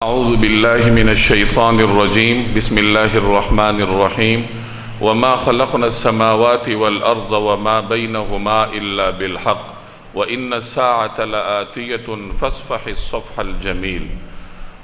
اعوذ باللہ من الشیطان الرجیم بسم اللہ الرحمن الرحیم وما خلقنا السماوات والارض وما بینہما الا بالحق وان الساعة لآتیة فاصفح الصفح الجمیل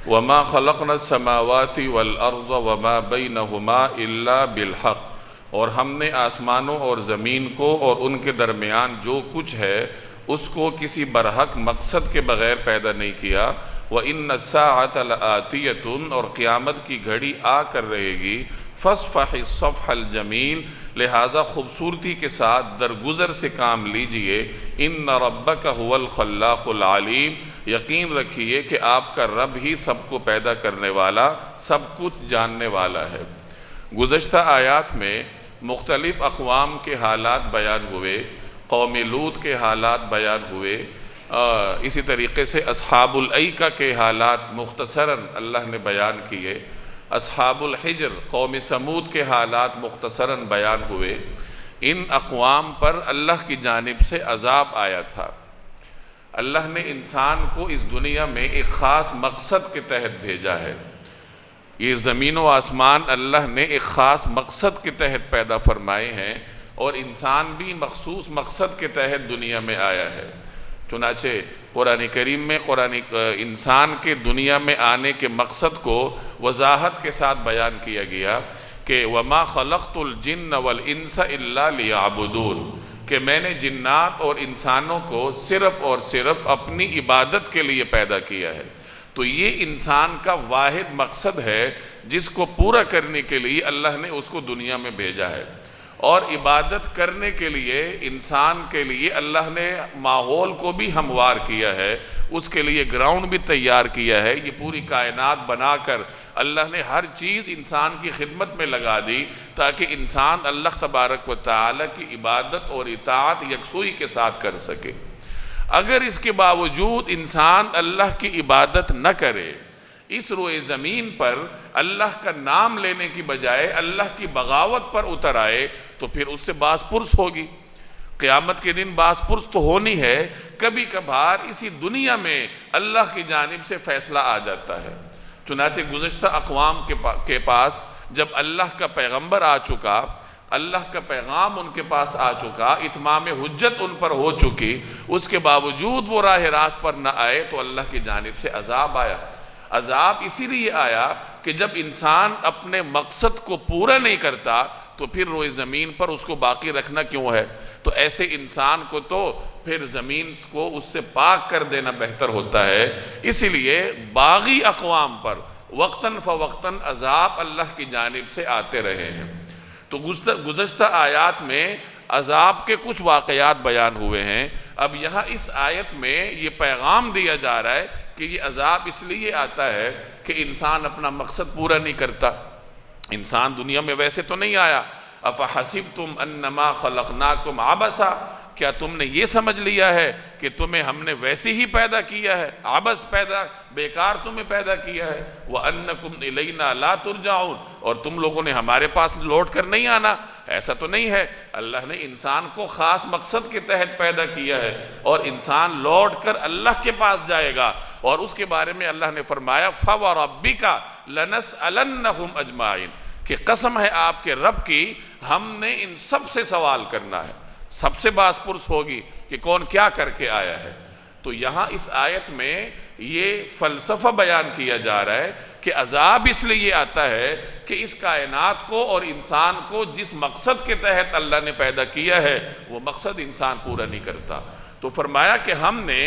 وما خلقنا السماوات والارض وما بینہما الا بالحق، اور ہم نے آسمانوں اور زمین کو اور ان کے درمیان جو کچھ ہے اس کو کسی برحق مقصد کے بغیر پیدا نہیں کیا۔ وَإِنَّ السَّاعَةَ لَآتِيَةٌ، اور قیامت کی گھڑی آ کر رہے گی۔ فَاصْفَحِ الصَّفْحَ الْجَمِيلَ، لہٰذا خوبصورتی کے ساتھ درگزر سے کام لیجئے۔ إِنَّ رَبَّكَ هُوَ الْخَلَّاقُ الْعَلِيمُ، یقین رکھیے کہ آپ کا رب ہی سب کو پیدا کرنے والا، سب کچھ جاننے والا ہے۔ گزشتہ آیات میں مختلف اقوام کے حالات بیان ہوئے، قوم لوط کے حالات بیان ہوئے، اسی طریقے سے اصحاب الایکہ کے حالات مختصراً اللہ نے بیان کیے، اصحاب الحجر قوم سمود کے حالات مختصراً بیان ہوئے۔ ان اقوام پر اللہ کی جانب سے عذاب آیا تھا۔ اللہ نے انسان کو اس دنیا میں ایک خاص مقصد کے تحت بھیجا ہے۔ یہ زمین و آسمان اللہ نے ایک خاص مقصد کے تحت پیدا فرمائے ہیں، اور انسان بھی مخصوص مقصد کے تحت دنیا میں آیا ہے۔ چنانچہ قرآن کریم میں انسان کے دنیا میں آنے کے مقصد کو وضاحت کے ساتھ بیان کیا گیا کہ وَمَا خَلَقْتُ الْجِنَّ وَالْإِنسَ إِلَّا لِيَعْبُدُونَ، کہ میں نے جنات اور انسانوں کو صرف اور صرف اپنی عبادت کے لیے پیدا کیا ہے۔ تو یہ انسان کا واحد مقصد ہے جس کو پورا کرنے کے لیے اللہ نے اس کو دنیا میں بھیجا ہے، اور عبادت کرنے کے لیے انسان کے لیے اللہ نے ماحول کو بھی ہموار کیا ہے، اس کے لیے گراؤنڈ بھی تیار کیا ہے۔ یہ پوری کائنات بنا کر اللہ نے ہر چیز انسان کی خدمت میں لگا دی تاکہ انسان اللہ تبارک و تعالی کی عبادت اور اطاعت یکسوئی کے ساتھ کر سکے۔ اگر اس کے باوجود انسان اللہ کی عبادت نہ کرے، اس روئے زمین پر اللہ کا نام لینے کی بجائے اللہ کی بغاوت پر اتر آئے، تو پھر اس سے باز پرس ہوگی۔ قیامت کے دن باز پرس تو ہونی ہے۔ کبھی کبھار اسی دنیا میں اللہ کی جانب سے فیصلہ آ جاتا ہے۔ چنانچہ گزشتہ اقوام کے پاس جب اللہ کا پیغمبر آ چکا، اللہ کا پیغام ان کے پاس آ چکا، اتمام حجت ان پر ہو چکی، اس کے باوجود وہ راہ راست پر نہ آئے تو اللہ کی جانب سے عذاب آیا۔ عذاب اسی لیے آیا کہ جب انسان اپنے مقصد کو پورا نہیں کرتا تو پھر روئے زمین پر اس کو باقی رکھنا کیوں ہے؟ تو ایسے انسان کو تو پھر زمین کو اس سے پاک کر دینا بہتر ہوتا ہے۔ اسی لیے باغی اقوام پر وقتاً فوقتاً عذاب اللہ کی جانب سے آتے رہے ہیں۔ تو گزشتہ آیات میں عذاب کے کچھ واقعات بیان ہوئے ہیں۔ اب یہاں اس آیت میں یہ پیغام دیا جا رہا ہے کہ یہ عذاب اس لیے آتا ہے کہ انسان اپنا مقصد پورا نہیں کرتا۔ انسان دنیا میں ویسے تو نہیں آیا۔ اَفَحَسِبْتُمْ أَنَّمَا خَلَقْنَاكُمْ عَبَثًا، کیا تم نے یہ سمجھ لیا ہے کہ تمہیں ہم نے ویسے ہی پیدا کیا ہے، عبث بیکار تمہیں پیدا کیا ہے؟ وَأَنَّكُمْ إِلَيْنَا لَا تُرْجَعُونَ، اور تم لوگوں نے ہمارے پاس لوٹ کر نہیں آنا؟ ایسا تو نہیں ہے۔ اللہ نے انسان کو خاص مقصد کے تحت پیدا کیا ہے، اور انسان لوٹ کر اللہ کے پاس جائے گا، اور اس کے بارے میں اللہ نے فرمایا فَوَرَبِّكَ لَنَسْأَلَنَّهُمْ أَجْمَعِينَ، کہ قسم ہے آپ کے رب کی، ہم نے ان سب سے سوال کرنا ہے، سب سے باز پرس ہوگی کہ کون کیا کر کے آیا ہے۔ تو یہاں اس آیت میں یہ فلسفہ بیان کیا جا رہا ہے کہ عذاب اس لیے آتا ہے کہ اس کائنات کو اور انسان کو جس مقصد کے تحت اللہ نے پیدا کیا ہے وہ مقصد انسان پورا نہیں کرتا۔ تو فرمایا کہ ہم نے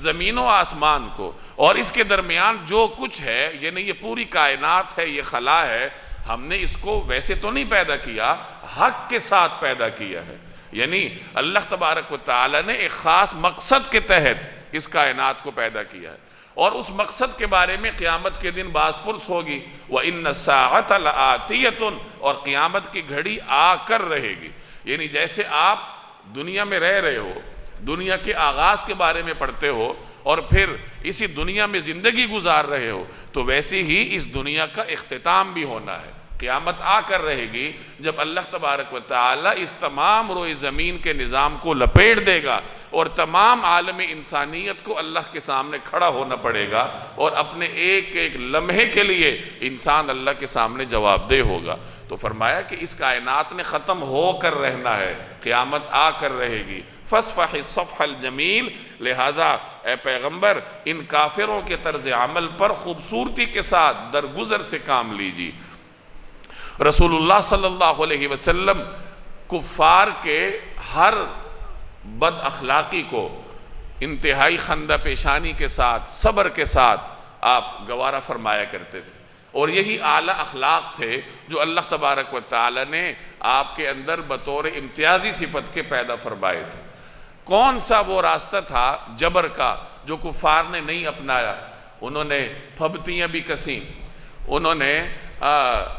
زمین و آسمان کو اور اس کے درمیان جو کچھ ہے، یعنی یہ پوری کائنات ہے، یہ خلا ہے، ہم نے اس کو ویسے تو نہیں پیدا کیا، حق کے ساتھ پیدا کیا ہے۔ یعنی اللہ تبارک و تعالی نے ایک خاص مقصد کے تحت اس کائنات کو پیدا کیا ہے، اور اس مقصد کے بارے میں قیامت کے دن باز پرس ہوگی۔ وَإِنَّ السَّاعَةَ لَآتِيَةٌ، اور قیامت کی گھڑی آ کر رہے گی۔ یعنی جیسے آپ دنیا میں رہ رہے ہو، دنیا کے آغاز کے بارے میں پڑھتے ہو، اور پھر اسی دنیا میں زندگی گزار رہے ہو، تو ویسے ہی اس دنیا کا اختتام بھی ہونا ہے، قیامت آ کر رہے گی جب اللہ تبارک و تعالی اس تمام روئے زمین کے نظام کو لپیٹ دے گا اور تمام عالم انسانیت کو اللہ کے سامنے کھڑا ہونا پڑے گا، اور اپنے ایک ایک لمحے کے لیے انسان اللہ کے سامنے جواب دہ ہوگا۔ تو فرمایا کہ اس کائنات نے ختم ہو کر رہنا ہے، قیامت آ کر رہے گی، فَاصْفَحِ الصَّفْحَ الْجَمِيلَ، لہٰذا اے پیغمبر ان کافروں کے طرز عمل پر خوبصورتی کے ساتھ درگزر سے کام لیجیے۔ رسول اللہ صلی اللہ علیہ وسلم کفار کے ہر بد اخلاقی کو انتہائی خندہ پیشانی کے ساتھ، صبر کے ساتھ آپ گوارہ فرمایا کرتے تھے، اور یہی اعلیٰ اخلاق تھے جو اللہ تبارک و تعالی نے آپ کے اندر بطور امتیازی صفت کے پیدا فرمائے تھے۔ کون سا وہ راستہ تھا جبر کا جو کفار نے نہیں اپنایا؟ انہوں نے پھبتیاں بھی کسیں، انہوں نے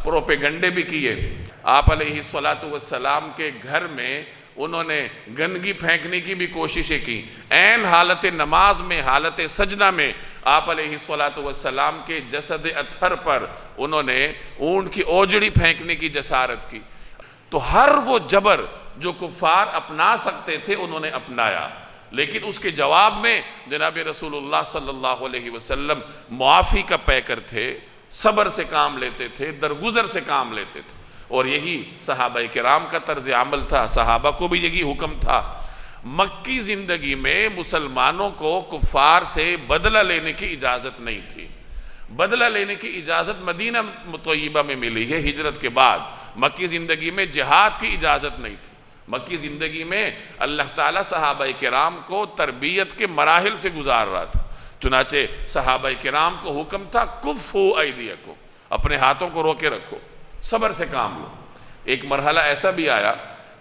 پروپیگنڈے بھی کیے، آپ علیہ السلام کے گھر میں انہوں نے گندگی پھینکنے کی بھی کوششیں کی، عین حالت نماز میں، حالت سجدہ میں آپ علیہ السلام کے جسد اطہر پر انہوں نے اونٹ کی اوجڑی پھینکنے کی جسارت کی۔ تو ہر وہ جبر جو کفار اپنا سکتے تھے انہوں نے اپنایا، لیکن اس کے جواب میں جناب رسول اللہ صلی اللہ علیہ وسلم معافی کا پیکر تھے، صبر سے کام لیتے تھے، درگزر سے کام لیتے تھے، اور یہی صحابہ کرام کا طرز عمل تھا۔ صحابہ کو بھی یہی حکم تھا۔ مکی زندگی میں مسلمانوں کو کفار سے بدلہ لینے کی اجازت نہیں تھی۔ بدلہ لینے کی اجازت مدینہ طیبہ میں ملی ہے ہجرت کے بعد، مکی زندگی میں جہاد کی اجازت نہیں تھی۔ مکی زندگی میں اللہ تعالیٰ صحابہ کرام کو تربیت کے مراحل سے گزار رہا تھا، چنانچہ صحابہ کرام کو حکم تھا کفو ایدیکم، اپنے ہاتھوں کو روکے رکھو، صبر سے کام لو۔ ایک مرحلہ ایسا بھی آیا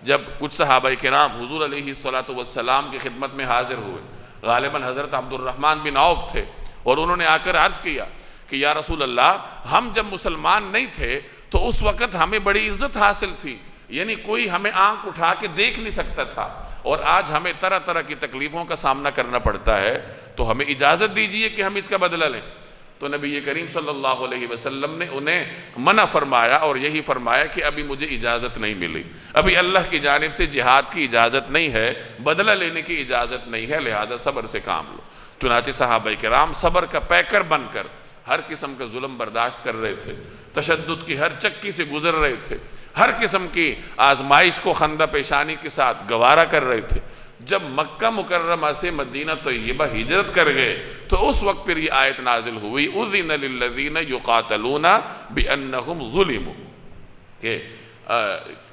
جب کچھ صحابہ کرام حضور علیہ السلام کی خدمت میں حاضر ہوئے، غالباً حضرت عبد الرحمن بن عوف تھے، اور انہوں نے آ کر عرض کیا کہ یا رسول اللہ، ہم جب مسلمان نہیں تھے تو اس وقت ہمیں بڑی عزت حاصل تھی، یعنی کوئی ہمیں آنکھ اٹھا کے دیکھ نہیں سکتا تھا، اور آج ہمیں طرح طرح کی تکلیفوں کا سامنا کرنا پڑتا ہے، تو ہمیں اجازت دیجئے کہ ہم اس کا بدلہ لیں۔ تو نبی کریم صلی اللہ علیہ وسلم نے انہیں منع فرمایا، اور یہی فرمایا کہ ابھی مجھے اجازت نہیں ملی، ابھی اللہ کی جانب سے جہاد کی اجازت نہیں ہے، بدلہ لینے کی اجازت نہیں ہے، لہذا صبر سے کام لو۔ چنانچہ صحابہ کرام صبر کا پیکر بن کر ہر قسم کا ظلم برداشت کر رہے تھے، تشدد کی ہر چکی سے گزر رہے تھے، ہر قسم کی آزمائش کو خندہ پیشانی کے ساتھ گوارہ کر رہے تھے۔ جب مکہ مکرمہ سے مدینہ طیبہ ہجرت کر گئے تو اس وقت پھر یہ آیت نازل ہوئی اذن للذین یقاتلون بانہم ظلموا، کہ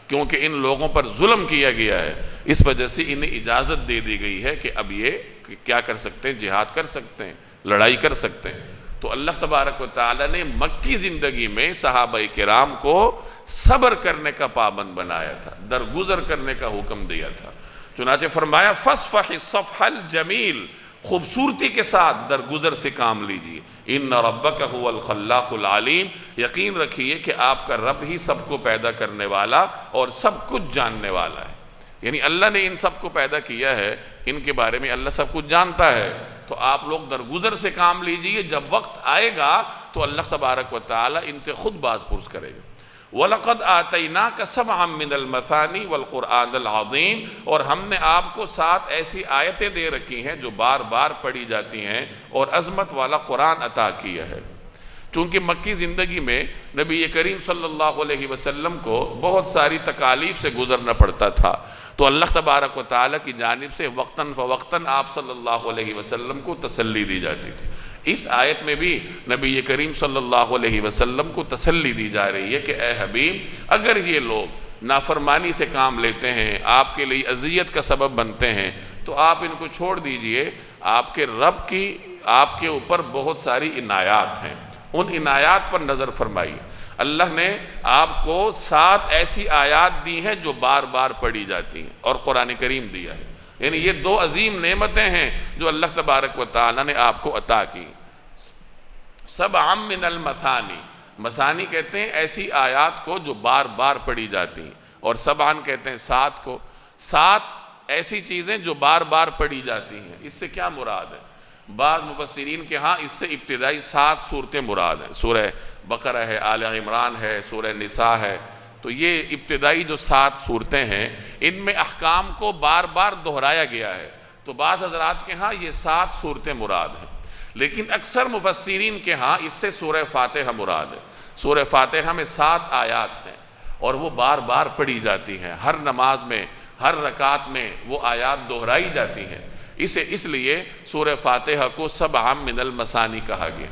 کیونکہ ان لوگوں پر ظلم کیا گیا ہے، اس وجہ سے انہیں اجازت دے دی گئی ہے کہ اب یہ کیا کر سکتے ہیں، جہاد کر سکتے ہیں، لڑائی کر سکتے ہیں۔ تو اللہ تبارک و تعالی نے مکی زندگی میں صحابہ کرام کو صبر کرنے کا پابند بنایا تھا، درگزر کرنے کا حکم دیا تھا۔ چنانچہ فرمایا فَاصْفَحِ الصَّفْحَ الْجَمِيلَ، خوبصورتی کے ساتھ درگزر سے کام لیجیے۔ إِنَّ رَبَّكَ هُوَ الْخَلَّاقُ الْعَلِيمُ، یقین رکھیے کہ آپ کا رب ہی سب کو پیدا کرنے والا اور سب کچھ جاننے والا ہے، یعنی اللہ نے ان سب کو پیدا کیا ہے، ان کے بارے میں اللہ سب کچھ جانتا ہے۔ تو آپ لوگ درگزر سے کام لیجئے، جب وقت آئے گا تو اللہ تبارک و تعالی ان سے خود باز پرس کرے گا۔ وَلَقَدْ آتَيْنَاكَ سَبْعًا مِّنَ الْمَثَانِي وَالْقُرْآنِ الْعَظِيمِ، اور ہم نے آپ کو 7 ایسی آیتیں دے رکھی ہیں جو بار بار پڑھی جاتی ہیں، اور عظمت والا قرآن عطا کیا ہے۔ چونکہ مکی زندگی میں نبی کریم صلی اللہ علیہ وسلم کو بہت ساری تکالیف سے گزرنا پڑتا تھا، تو اللہ تبارک و تعالیٰ کی جانب سے وقتاً فوقتاً آپ صلی اللہ علیہ وسلم کو تسلی دی جاتی تھی۔ اس آیت میں بھی نبی کریم صلی اللہ علیہ وسلم کو تسلی دی جا رہی ہے کہ اے حبیب، اگر یہ لوگ نافرمانی سے کام لیتے ہیں، آپ کے لیے اذیت کا سبب بنتے ہیں، تو آپ ان کو چھوڑ دیجئے، آپ کے رب کی آپ کے اوپر بہت ساری عنایات ہیں، ان عنایات پر نظر فرمائیے۔ اللہ نے آپ کو 7 ایسی آیات دی ہیں جو بار بار پڑھی جاتی ہیں، اور قرآن کریم دیا ہے، یعنی یہ 2 عظیم نعمتیں ہیں جو اللہ تبارک و تعالیٰ نے آپ کو عطا کی۔ سبعًا من المثانی، مثانی کہتے ہیں ایسی آیات کو جو بار بار پڑھی جاتی ہیں، اور سبعًا کہتے ہیں 7 کو، 7 ایسی چیزیں جو بار بار پڑھی جاتی ہیں۔ اس سے کیا مراد ہے؟ بعض مفسرین کے ہاں اس سے ابتدائی 7 صورتیں مراد ہیں، سورہ بقرہ ہے، آل عمران ہے، سورہ نساء ہے۔ تو یہ ابتدائی جو 7 صورتیں ہیں ان میں احکام کو بار بار دہرایا گیا ہے، تو بعض حضرات کے ہاں یہ 7 صورتیں مراد ہیں، لیکن اکثر مفسرین کے ہاں اس سے سورہ فاتحہ مراد ہے۔ سورہ فاتحہ میں 7 آیات ہیں اور وہ بار بار پڑھی جاتی ہیں، ہر نماز میں، ہر رکعت میں وہ آیات دہرائی جاتی ہیں، اس لیے سورہ فاتحہ کو سبع من المثانی کہا گیا۔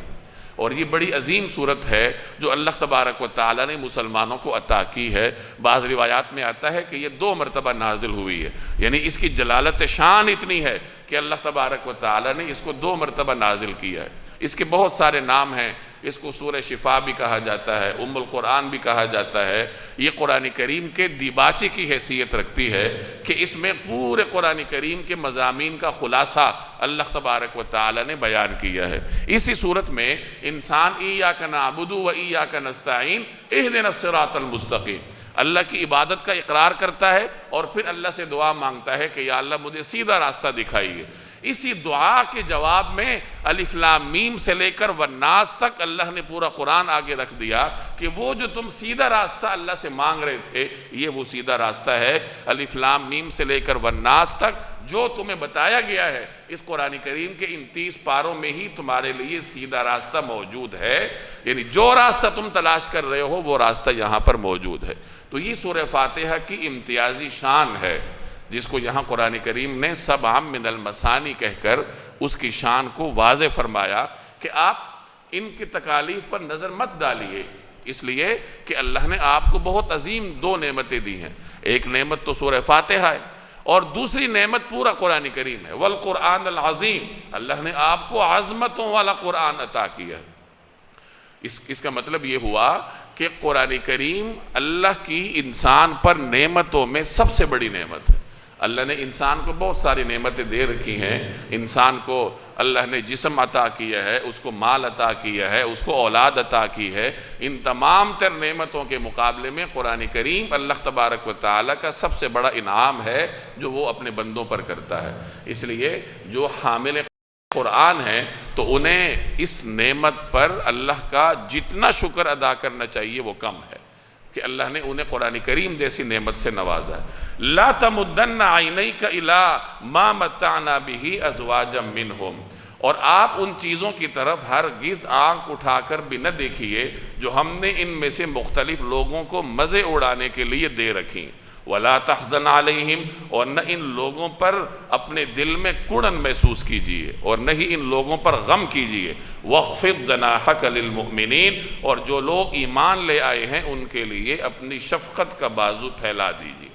اور یہ بڑی عظیم صورت ہے جو اللہ تبارک و تعالیٰ نے مسلمانوں کو عطا کی ہے۔ بعض روایات میں آتا ہے کہ یہ 2 مرتبہ نازل ہوئی ہے، یعنی اس کی جلالت شان اتنی ہے کہ اللہ تبارک و تعالیٰ نے اس کو 2 مرتبہ نازل کیا ہے۔ اس کے بہت سارے نام ہیں، اس کو سورہ شفا بھی کہا جاتا ہے، ام القرآن بھی کہا جاتا ہے۔ یہ قرآن کریم کے دیباچے کی حیثیت رکھتی ہے کہ اس میں پورے قرآن کریم کے مضامین کا خلاصہ اللہ تبارک و تعالیٰ نے بیان کیا ہے۔ اسی صورت میں انسان ایاک نعبد و ایاک نستعین اہدنا الصراط المستقیم، اللہ کی عبادت کا اقرار کرتا ہے اور پھر اللہ سے دعا مانگتا ہے کہ یا اللہ مجھے سیدھا راستہ دکھائیے۔ اسی دعا کے جواب میں الف لام میم سے لے کر والناس تک اللہ نے پورا قرآن آگے رکھ دیا کہ وہ جو تم سیدھا راستہ اللہ سے مانگ رہے تھے یہ وہ سیدھا راستہ ہے۔ الف لام میم سے لے کر والناس تک جو تمہیں بتایا گیا ہے اس قرآن کریم کے ان 30 پاروں میں ہی تمہارے لیے سیدھا راستہ موجود ہے، یعنی جو راستہ تم تلاش کر رہے ہو وہ راستہ یہاں پر موجود ہے۔ تو یہ سورہ فاتحہ کی امتیازی شان ہے جس کو یہاں قرآن کریم نے سبع من المثانی کہہ کر اس کی شان کو واضح فرمایا کہ آپ ان کی تکالیف پر نظر مت ڈالیے، اس لیے کہ اللہ نے آپ کو بہت عظیم 2 نعمتیں دی ہیں۔ ایک نعمت تو سورہ فاتحہ ہے اور دوسری نعمت پورا قرآن کریم ہے، والقرآن العظیم، اللہ نے آپ کو عظمتوں والا قرآن عطا کیا ہے۔ اس کا مطلب یہ ہوا کہ قرآن کریم اللہ کی انسان پر نعمتوں میں سب سے بڑی نعمت ہے۔ اللہ نے انسان کو بہت ساری نعمتیں دے رکھی ہیں، انسان کو اللہ نے جسم عطا کیا ہے، اس کو مال عطا کیا ہے، اس کو اولاد عطا کی ہے۔ ان تمام تر نعمتوں کے مقابلے میں قرآن کریم اللہ تبارک و تعالیٰ کا سب سے بڑا انعام ہے جو وہ اپنے بندوں پر کرتا ہے۔ اس لیے جو حامل قرآن ہیں تو انہیں اس نعمت پر اللہ کا جتنا شکر ادا کرنا چاہیے وہ کم ہے کہ اللہ نے انہیں قرآن کریم جیسی نعمت سے نوازا ہے۔ لا تمدن عینیک الی ما متعنا بہ ازواجا منہم، اور آپ ان چیزوں کی طرف ہرگز آنکھ اٹھا کر بھی نہ دیکھیے جو ہم نے ان میں سے مختلف لوگوں کو مزے اڑانے کے لیے دے رکھی۔ وَلَا تَحْزَنْ عَلَيْهِمْ، اور نہ ان لوگوں پر اپنے دل میں کڑن محسوس کیجئے اور نہ ہی ان لوگوں پر غم کیجئے۔ وَاخْفِضْ جَنَاحَكَ لِلْمُؤْمِنِينَ، اور جو لوگ ایمان لے آئے ہیں ان کے لیے اپنی شفقت کا بازو پھیلا دیجئے۔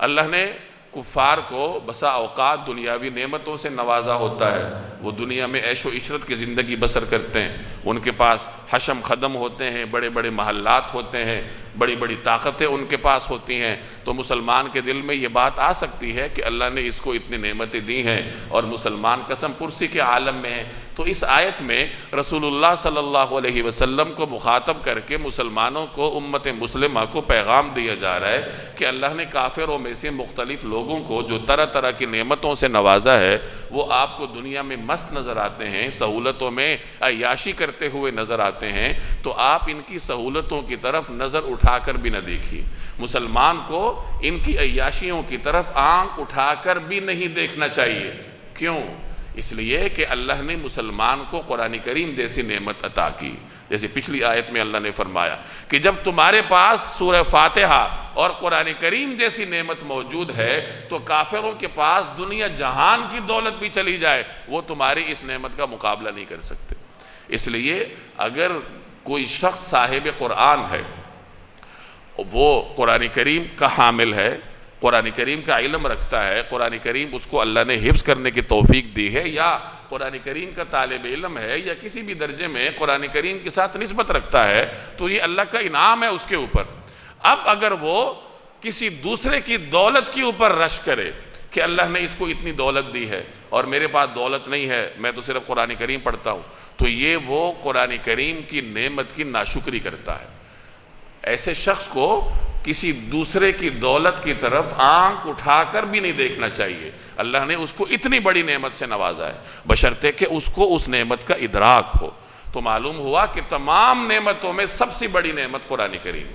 اللہ نے کفار کو بسا اوقات دنیاوی نعمتوں سے نوازا ہوتا ہے، وہ دنیا میں عیش و عشرت کی زندگی بسر کرتے ہیں، ان کے پاس حشم خدم ہوتے ہیں، بڑے بڑے محلات ہوتے ہیں، بڑی بڑی طاقتیں ان کے پاس ہوتی ہیں، تو مسلمان کے دل میں یہ بات آ سکتی ہے کہ اللہ نے اس کو اتنی نعمتیں دی ہیں اور مسلمان قسم پرسی کے عالم میں ہیں۔ تو اس آیت میں رسول اللہ صلی اللہ علیہ وسلم کو مخاطب کر کے مسلمانوں کو، امت مسلمہ کو پیغام دیا جا رہا ہے کہ اللہ نے کافروں میں سے مختلف لوگوں کو جو طرح طرح کی نعمتوں سے نوازا ہے وہ آپ کو دنیا میں مست نظر آتے ہیں، سہولتوں میں عیاشی کرتے ہوئے نظر آتے ہیں، تو آپ ان کی سہولتوں کی طرف نظر اٹھا کر بھی نہ دیکھیے۔ مسلمان کو ان کی عیاشیوں کی طرف آنکھ اٹھا کر بھی نہیں دیکھنا چاہیے۔ کیوں؟ اس لیے کہ اللہ نے مسلمان کو قرآن کریم جیسی نعمت عطا کی۔ جیسے پچھلی آیت میں اللہ نے فرمایا کہ جب تمہارے پاس سورہ فاتحہ اور قرآن کریم جیسی نعمت موجود ہے تو کافروں کے پاس دنیا جہان کی دولت بھی چلی جائے وہ تمہاری اس نعمت کا مقابلہ نہیں کر سکتے۔ اس لیے اگر کوئی شخص صاحب قرآن ہے، وہ قرآن کریم کا حامل ہے، قرآن کریم کا علم رکھتا ہے، قرآن کریم اس کو اللہ نے حفظ کرنے کی توفیق دی ہے، یا قرآن کریم کا طالب علم ہے یا کسی بھی درجے میں قرآن کریم کے ساتھ نسبت رکھتا ہے، تو یہ اللہ کا انعام ہے اس کے اوپر۔ اب اگر وہ کسی دوسرے کی دولت کے اوپر رش کرے کہ اللہ نے اس کو اتنی دولت دی ہے اور میرے پاس دولت نہیں ہے، میں تو صرف قرآن کریم پڑھتا ہوں، تو یہ وہ قرآن کریم کی نعمت کی ناشکری کرتا ہے۔ ایسے شخص کو کسی دوسرے کی دولت کی طرف آنکھ اٹھا کر بھی نہیں دیکھنا چاہیے۔ اللہ نے اس کو اتنی بڑی نعمت سے نوازا ہے، بشرطے کہ اس کو اس نعمت کا ادراک ہو۔ تو معلوم ہوا کہ تمام نعمتوں میں سب سے بڑی نعمت قرآن کریم،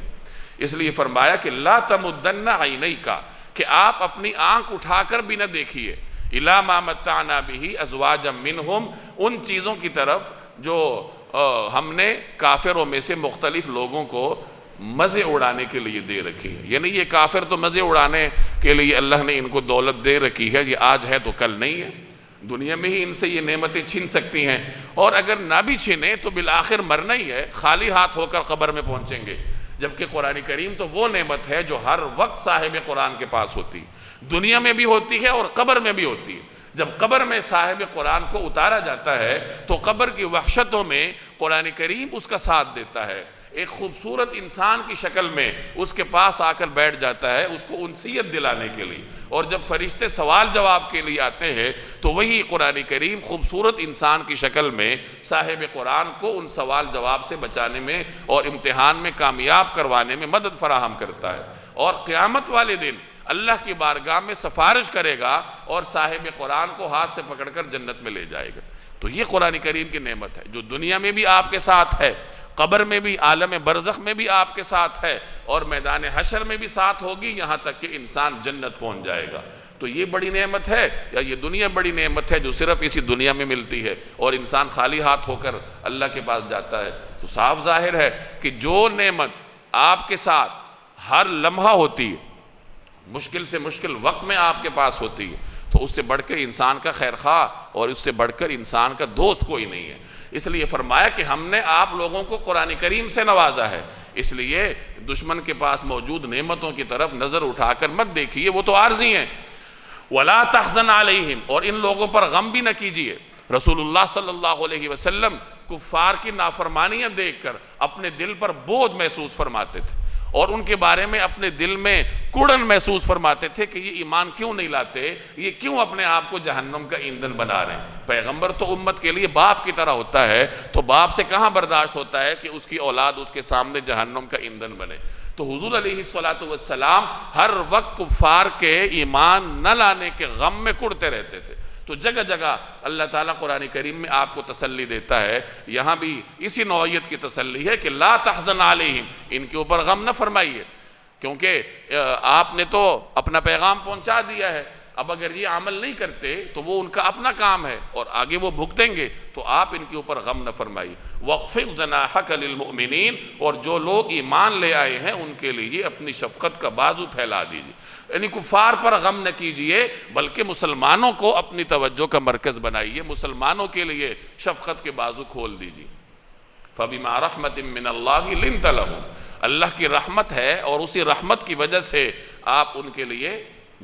اس لیے فرمایا کہ لا تمدن عینیک، کہ آپ اپنی آنکھ اٹھا کر بھی نہ دیکھیے، الی ما متعنا بہ ازواجا منہم، ان چیزوں کی طرف جو ہم نے کافروں میں سے مختلف لوگوں کو مزے اڑانے کے لیے دے رکھی ہے۔ یعنی یہ کافر تو مزے اڑانے کے لیے اللہ نے ان کو دولت دے رکھی ہے، یہ آج ہے تو کل نہیں ہے، دنیا میں ہی ان سے یہ نعمتیں چھن سکتی ہیں، اور اگر نہ بھی چھنیں تو بالآخر مرنا ہی ہے، خالی ہاتھ ہو کر قبر میں پہنچیں گے۔ جبکہ قرآن کریم تو وہ نعمت ہے جو ہر وقت صاحب قرآن کے پاس ہوتی ہے، دنیا میں بھی ہوتی ہے اور قبر میں بھی ہوتی ہے۔ جب قبر میں صاحب قرآن کو اتارا جاتا ہے تو قبر کی وحشتوں میں قرآن کریم اس کا ساتھ دیتا ہے، ایک خوبصورت انسان کی شکل میں اس کے پاس آ کر بیٹھ جاتا ہے اس کو انسیت دلانے کے لیے، اور جب فرشتے سوال جواب کے لیے آتے ہیں تو وہی قرآن کریم خوبصورت انسان کی شکل میں صاحب قرآن کو ان سوال جواب سے بچانے میں اور امتحان میں کامیاب کروانے میں مدد فراہم کرتا ہے، اور قیامت والے دن اللہ کی بارگاہ میں سفارش کرے گا اور صاحب قرآن کو ہاتھ سے پکڑ کر جنت میں لے جائے گا۔ تو یہ قرآن کریم کی نعمت ہے جو دنیا میں بھی آپ کے ساتھ ہے، قبر میں بھی، عالم برزخ میں بھی آپ کے ساتھ ہے، اور میدان حشر میں بھی ساتھ ہوگی، یہاں تک کہ انسان جنت پہنچ جائے گا۔ تو یہ بڑی نعمت ہے یا یہ دنیا بڑی نعمت ہے جو صرف اسی دنیا میں ملتی ہے اور انسان خالی ہاتھ ہو کر اللہ کے پاس جاتا ہے؟ تو صاف ظاہر ہے کہ جو نعمت آپ کے ساتھ ہر لمحہ ہوتی ہے، مشکل سے مشکل وقت میں آپ کے پاس ہوتی ہے، تو اس سے بڑھ کر انسان کا خیر خواہ اور اس سے بڑھ کر انسان کا دوست کوئی نہیں ہے۔ اس لیے فرمایا کہ ہم نے آپ لوگوں کو قرآن کریم سے نوازا ہے، اس لیے دشمن کے پاس موجود نعمتوں کی طرف نظر اٹھا کر مت دیکھیے، وہ تو عارضی ہیں۔ وَلَا تَحْزَنْ عَلَيْهِمْ، اور ان لوگوں پر غم بھی نہ کیجیے۔ رسول اللہ صلی اللہ علیہ وسلم کفار کی نافرمانیاں دیکھ کر اپنے دل پر بوجھ محسوس فرماتے تھے، اور ان کے بارے میں اپنے دل میں کڑن محسوس فرماتے تھے کہ یہ ایمان کیوں نہیں لاتے، یہ کیوں اپنے آپ کو جہنم کا ایندھن بنا رہے ہیں۔ پیغمبر تو امت کے لیے باپ کی طرح ہوتا ہے، تو باپ سے کہاں برداشت ہوتا ہے کہ اس کی اولاد اس کے سامنے جہنم کا ایندھن بنے۔ تو حضور علیہ السلام ہر وقت کفار کے ایمان نہ لانے کے غم میں کڑتے رہتے تھے۔ تو جگہ جگہ اللہ تعالیٰ قرآن کریم میں آپ کو تسلی دیتا ہے، یہاں بھی اسی نوعیت کی تسلی ہے کہ لا تحزن علیہم، ان کے اوپر غم نہ فرمائیے، کیونکہ آپ نے تو اپنا پیغام پہنچا دیا ہے، اب اگر یہ عمل نہیں کرتے تو وہ ان کا اپنا کام ہے اور آگے وہ بھگتیں گے، تو آپ ان کے اوپر غم نہ فرمائیے۔ وَاخْفِضْ جَنَاحَكَ لِلْمُؤْمِنِينَ، اور جو لوگ ایمان لے آئے ہیں ان کے لیے اپنی شفقت کا بازو پھیلا دیجیے، یعنی کفار پر غم نہ کیجیے بلکہ مسلمانوں کو اپنی توجہ کا مرکز بنائیے، مسلمانوں کے لیے شفقت کے بازو کھول دیجیے۔ فَبِمَا رَحْمَةٍ مِّنَ اللَّهِ لِنْتَ لَهُمْ، اللہ کی رحمت ہے اور اسی رحمت کی وجہ سے آپ ان کے لیے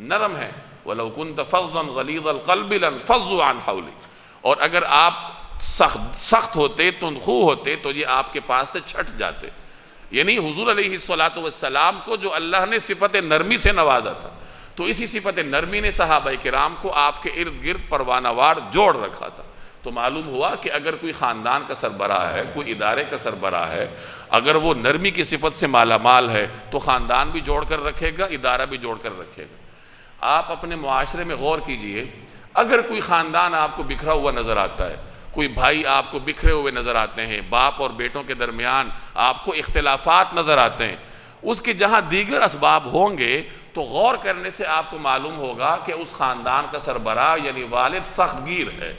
نرم ہیں۔ وَلَوْ كُنْتَ فَظًّا غَلِيظَ الْقَلْبِ لَانفَضُّوا عَنْ حَوْلِكَ، اور اگر آپ سخت ہوتے، تندخو ہوتے، تو یہ آپ کے پاس سے چھٹ جاتے۔ یعنی حضور علیہ السلام کو جو اللہ نے صفت نرمی سے نوازا تھا، تو اسی صفت نرمی نے صحابہ کرام کو آپ کے ارد گرد پروانہ وار جوڑ رکھا تھا۔ تو معلوم ہوا کہ اگر کوئی خاندان کا سربراہ ہے، کوئی ادارے کا سربراہ ہے، اگر وہ نرمی کی صفت سے مالا مال ہے تو خاندان بھی جوڑ کر رکھے گا، ادارہ بھی جوڑ کر رکھے گا۔ آپ اپنے معاشرے میں غور کیجئے، اگر کوئی خاندان آپ کو بکھرا ہوا نظر آتا ہے، کوئی بھائی آپ کو بکھرے ہوئے نظر آتے ہیں، باپ اور بیٹوں کے درمیان آپ کو اختلافات نظر آتے ہیں، اس کے جہاں دیگر اسباب ہوں گے تو غور کرنے سے آپ کو معلوم ہوگا کہ اس خاندان کا سربراہ یعنی والد سخت گیر ہے،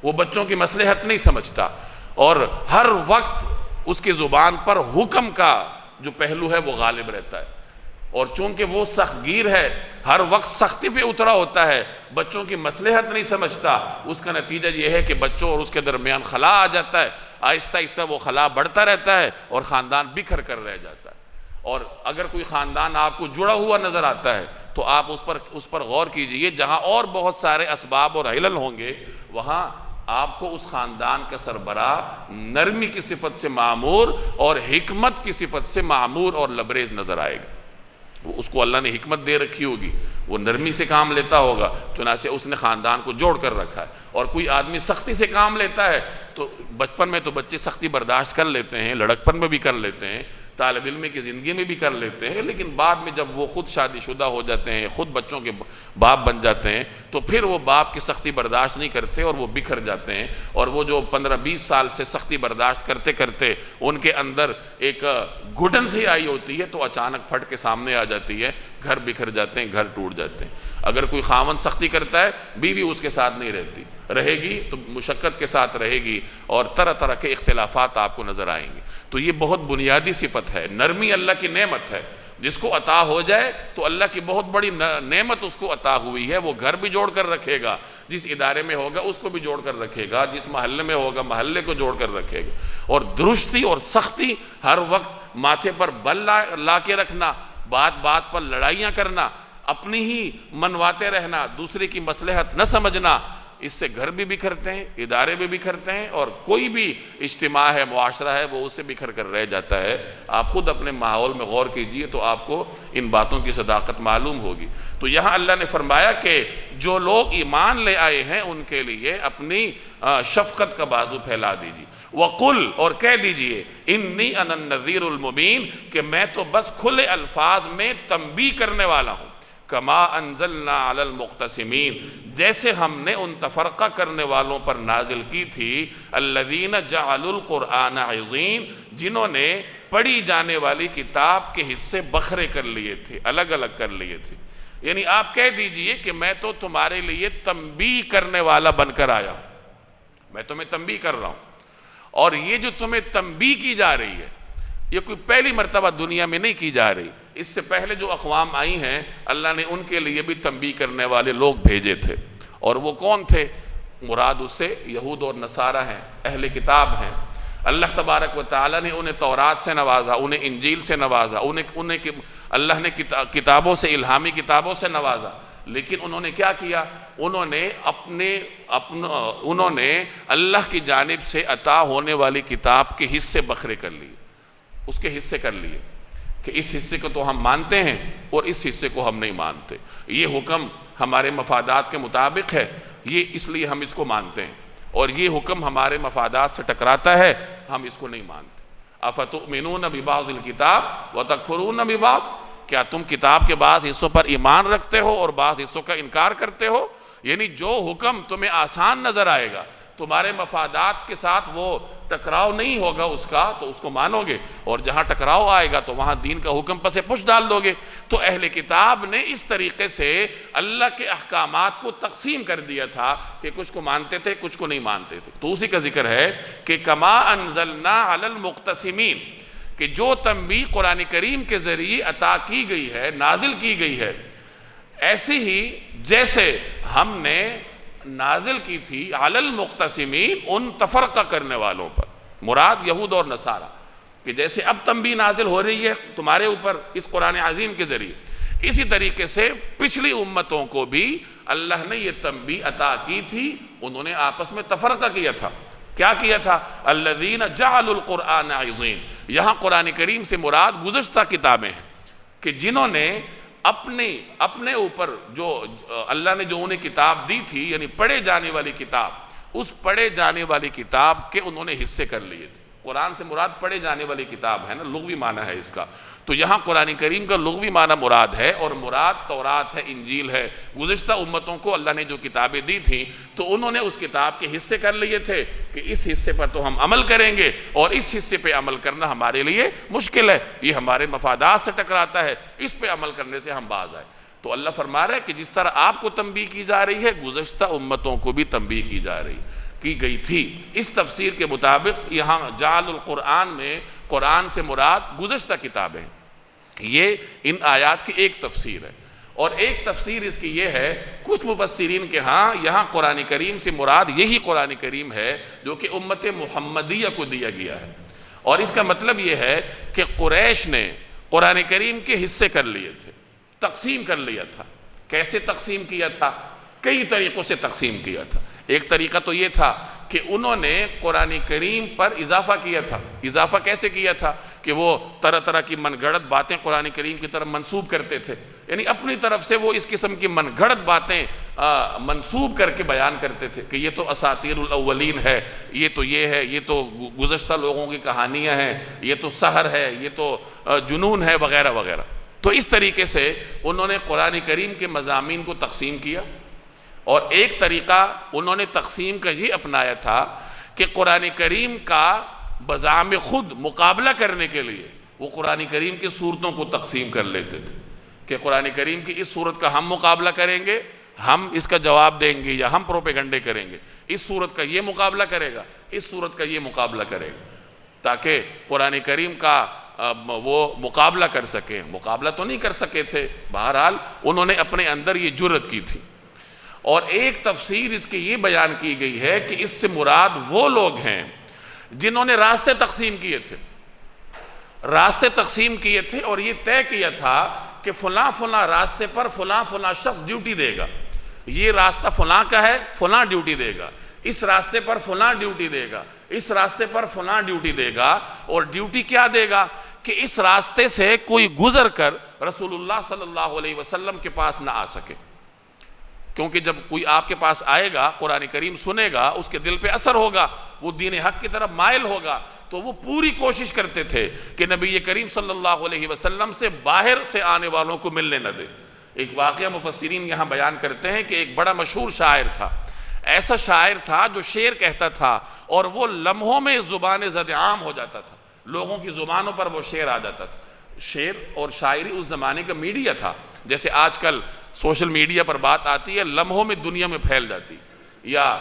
وہ بچوں کی مصلحت نہیں سمجھتا، اور ہر وقت اس کی زبان پر حکم کا جو پہلو ہے وہ غالب رہتا ہے، اور چونکہ وہ سخت گیر ہے، ہر وقت سختی پہ اترا ہوتا ہے، بچوں کی مصلحت نہیں سمجھتا، اس کا نتیجہ یہ ہے کہ بچوں اور اس کے درمیان خلا آ جاتا ہے، آہستہ آہستہ وہ خلا بڑھتا رہتا ہے اور خاندان بکھر کر رہ جاتا ہے۔ اور اگر کوئی خاندان آپ کو جڑا ہوا نظر آتا ہے تو آپ اس پر غور کیجئے، جہاں اور بہت سارے اسباب اور علل ہوں گے وہاں آپ کو اس خاندان کا سربراہ نرمی کی صفت سے معمور اور حکمت کی صفت سے معمور اور لبریز نظر آئے گا۔ اس کو اللہ نے حکمت دے رکھی ہوگی، وہ نرمی سے کام لیتا ہوگا، چنانچہ اس نے خاندان کو جوڑ کر رکھا ہے۔ اور کوئی آدمی سختی سے کام لیتا ہے تو بچپن میں تو بچے سختی برداشت کر لیتے ہیں، لڑکپن میں بھی کر لیتے ہیں، طالب علم کی زندگی میں بھی کر لیتے ہیں، لیکن بعد میں جب وہ خود شادی شدہ ہو جاتے ہیں، خود بچوں کے باپ بن جاتے ہیں، تو پھر وہ باپ کی سختی برداشت نہیں کرتے اور وہ بکھر جاتے ہیں، اور وہ جو 15-20 سال سے سختی برداشت کرتے کرتے ان کے اندر ایک گھٹن سی آئی ہوتی ہے، تو اچانک پھٹ کے سامنے آ جاتی ہے، گھر بکھر جاتے ہیں، گھر ٹوٹ جاتے ہیں۔ اگر کوئی خاوند سختی کرتا ہے، بیوی اس کے ساتھ نہیں رہتی، رہے گی تو مشقت کے ساتھ رہے گی، اور طرح طرح کے اختلافات آپ کو نظر آئیں گے۔ تو یہ بہت بنیادی صفت ہے، نرمی اللہ کی نعمت ہے، جس کو عطا ہو جائے تو اللہ کی بہت بڑی نعمت اس کو عطا ہوئی ہے، وہ گھر بھی جوڑ کر رکھے گا، جس ادارے میں ہوگا اس کو بھی جوڑ کر رکھے گا، جس محلے میں ہوگا محلے کو جوڑ کر رکھے گا۔ اور درستی اور سختی، ہر وقت ماتھے پر بل لا کے رکھنا، بات بات پر لڑائیاں کرنا، اپنی ہی منواتے رہنا، دوسرے کی مصلحت نہ سمجھنا، اس سے گھر بھی بکھرتے ہیں، ادارے بھی بکھرتے ہیں، اور کوئی بھی اجتماع ہے، معاشرہ ہے، وہ اس سے بکھر کر رہ جاتا ہے۔ آپ خود اپنے ماحول میں غور کیجئے تو آپ کو ان باتوں کی صداقت معلوم ہوگی۔ تو یہاں اللہ نے فرمایا کہ جو لوگ ایمان لے آئے ہیں ان کے لیے اپنی شفقت کا بازو پھیلا دیجئے۔ وَقُلْ، اور کہہ دیجئے، اِنِّي أَنَا النَّذِيرُ الْمُبِينُ، کہ میں تو بس کھلے الفاظ میں تنبیہ کرنے والا ہوں۔ کما انزلنا علی المقتسمین، جیسے ہم نے ان تفرقہ کرنے والوں پر نازل کی تھی، الذین جعلوا القرآن عضین، جنہوں نے پڑھی جانے والی کتاب کے حصے بکھرے کر لیے تھے، الگ الگ کر لیے تھے۔ یعنی آپ کہہ دیجئے کہ میں تو تمہارے لیے تنبیہ کرنے والا بن کر آیا ہوں، میں تمہیں تنبیہ کر رہا ہوں، اور یہ جو تمہیں تنبیہ کی جا رہی ہے، یہ کوئی پہلی مرتبہ دنیا میں نہیں کی جا رہی، اس سے پہلے جو اقوام آئی ہیں اللہ نے ان کے لیے بھی تنبیہ کرنے والے لوگ بھیجے تھے، اور وہ کون تھے؟ مراد اس سے یہود اور نصارہ ہیں، اہل کتاب ہیں۔ اللہ تبارک و تعالیٰ نے انہیں تورات سے نوازا، انہیں انجیل سے نوازا، انہیں اللہ نے کتابوں سے، الہامی کتابوں سے نوازا، لیکن انہوں نے کیا کیا؟ انہوں نے اللہ کی جانب سے عطا ہونے والی کتاب کے حصے بکھرے کر لیے، اس کے حصے کر لیے کہ اس حصے کو تو ہم مانتے ہیں اور اس حصے کو ہم نہیں مانتے، یہ حکم ہمارے مفادات کے مطابق ہے، یہ اس لیے ہم اس کو مانتے ہیں، اور یہ حکم ہمارے مفادات سے ٹکراتا ہے، ہم اس کو نہیں مانتے۔ افتؤمنون ببعض الکتاب وتکفرون ببعض، کیا تم کتاب کے بعض حصوں پر ایمان رکھتے ہو اور بعض حصوں کا انکار کرتے ہو؟ یعنی جو حکم تمہیں آسان نظر آئے گا، تمہارے مفادات کے ساتھ وہ ٹکراؤ نہیں ہوگا اس کا، تو اس کو مانو گے، اور جہاں ٹکراؤ آئے گا تو وہاں دین کا حکم پس پش ڈال دو گے۔ تو اہل کتاب نے اس طریقے سے اللہ کے احکامات کو تقسیم کر دیا تھا کہ کچھ کو مانتے تھے، کچھ کو نہیں مانتے تھے۔ تو اسی کا ذکر ہے کہ کما انزلنا علی المقتسمین، کہ جو تنبیہ قرآن کریم کے ذریعے عطا کی گئی ہے، نازل کی گئی ہے، ایسی ہی جیسے ہم نے نازل کی تھی علی المقتسمین، ان تفرقہ کرنے والوں پر، مراد یہود اور نصارہ، کہ جیسے اب تنبیہ نازل ہو رہی ہے تمہارے اوپر اس قرآن عظیم کے ذریعے، اسی طریقے سے پچھلی امتوں کو بھی اللہ نے یہ تنبیہ عطا کی تھی، انہوں نے آپس میں تفرقہ کیا تھا۔ کیا کیا تھا؟ الذین جعلوا القرآن عضین، یہاں قرآن کریم سے مراد گزشتہ کتابیں ہیں، کہ جنہوں نے اپنے اوپر جو اللہ نے جو انہیں کتاب دی تھی، یعنی پڑھے جانے والی کتاب، اس پڑھے جانے والی کتاب کے انہوں نے حصے کر لیے تھے۔ قرآن سے مراد پڑھے جانے والی کتاب ہے نا، لغوی معنی ہے اس کا، تو یہاں قرآن کریم کا لغوی معنی مراد ہے، اور مراد تورات ہے، انجیل ہے۔ گزشتہ امتوں کو اللہ نے جو کتابیں دی تھیں تو انہوں نے اس کتاب کے حصے کر لیے تھے کہ اس حصے پر تو ہم عمل کریں گے، اور اس حصے پہ عمل کرنا ہمارے لیے مشکل ہے، یہ ہمارے مفادات سے ٹکراتا ہے، اس پہ عمل کرنے سے ہم باز آئے۔ تو اللہ فرما رہا ہے کہ جس طرح آپ کو تنبیہ کی جا رہی ہے، گزشتہ امتوں کو بھی تنبیہ کی جا رہی کی گئی تھی۔ اس تفسیر کے مطابق یہاں جعل القرآن میں قرآن سے مراد گزشتہ کتابیں، یہ ان آیات کی ایک تفسیر ہے، اور ایک تفسیر اس کی یہ ہے، کچھ مفسرین کے ہاں یہاں قرآن کریم سے مراد یہی قرآن کریم ہے جو کہ امت محمدیہ کو دیا گیا ہے، اور اس کا مطلب یہ ہے کہ قریش نے قرآن کریم کے حصے کر لیے تھے، تقسیم کر لیا تھا۔ کیسے تقسیم کیا تھا؟ کئی طریقوں سے تقسیم کیا تھا۔ ایک طریقہ تو یہ تھا کہ انہوں نے قرآن کریم پر اضافہ کیا تھا۔ اضافہ کیسے کیا تھا؟ کہ وہ طرح طرح کی من گھڑت باتیں قرآن کریم کی طرف منسوب کرتے تھے، یعنی اپنی طرف سے وہ اس قسم کی من گھڑت باتیں منسوب کر کے بیان کرتے تھے کہ یہ تو اساطیر الاولین ہے، یہ تو یہ ہے، یہ تو گزشتہ لوگوں کی کہانیاں ہیں، یہ تو سحر ہے، یہ تو جنون ہے، وغیرہ وغیرہ۔ تو اس طریقے سے انہوں نے قرآن کریم کے مضامین کو تقسیم کیا، اور ایک طریقہ انہوں نے تقسیم کا یہ اپنایا تھا کہ قرآن کریم کا بذام خود مقابلہ کرنے کے لیے وہ قرآن کریم کی صورتوں کو تقسیم کر لیتے تھے کہ قرآن کریم کی اس صورت کا ہم مقابلہ کریں گے، ہم اس کا جواب دیں گے، یا ہم پروپیگنڈے کریں گے، اس صورت کا یہ مقابلہ کرے گا، اس صورت کا یہ مقابلہ کرے گا، تاکہ قرآن کریم کا وہ مقابلہ کر سکیں۔ مقابلہ تو نہیں کر سکے تھے، بہرحال انہوں نے اپنے اندر یہ جرأت کی تھی۔ اور ایک تفسیر اس کی یہ بیان کی گئی ہے کہ اس سے مراد وہ لوگ ہیں جنہوں نے راستے تقسیم کیے تھے، راستے تقسیم کیے تھے، اور یہ طے کیا تھا کہ فلاں فلاں راستے پر فلاں فلاں شخص ڈیوٹی دے گا، یہ راستہ فلاں کا ہے، فلاں ڈیوٹی دے گا، اس راستے پر فلاں ڈیوٹی دے گا، اس راستے پر فلاں ڈیوٹی دے گا۔ اور ڈیوٹی کیا دے گا کہ اس راستے سے کوئی گزر کر رسول اللہ صلی اللہ علیہ وسلم کے پاس نہ آ سکے، کیونکہ جب کوئی آپ کے پاس آئے گا، قرآن کریم سنے گا، اس کے دل پہ اثر ہوگا، وہ دین حق کی طرف مائل ہوگا، تو وہ پوری کوشش کرتے تھے کہ نبی کریم صلی اللہ علیہ وسلم سے باہر سے آنے والوں کو ملنے نہ دے۔ ایک واقعہ مفسرین یہاں بیان کرتے ہیں کہ ایک بڑا مشہور شاعر تھا، ایسا شاعر تھا جو شعر کہتا تھا اور وہ لمحوں میں زبان زد عام ہو جاتا تھا، لوگوں کی زبانوں پر وہ شعر آ جاتا تھا۔ شعر اور شاعری اس زمانے کا میڈیا تھا، جیسے آج کل سوشل میڈیا پر بات آتی ہے، لمحوں میں دنیا میں پھیل جاتی، یا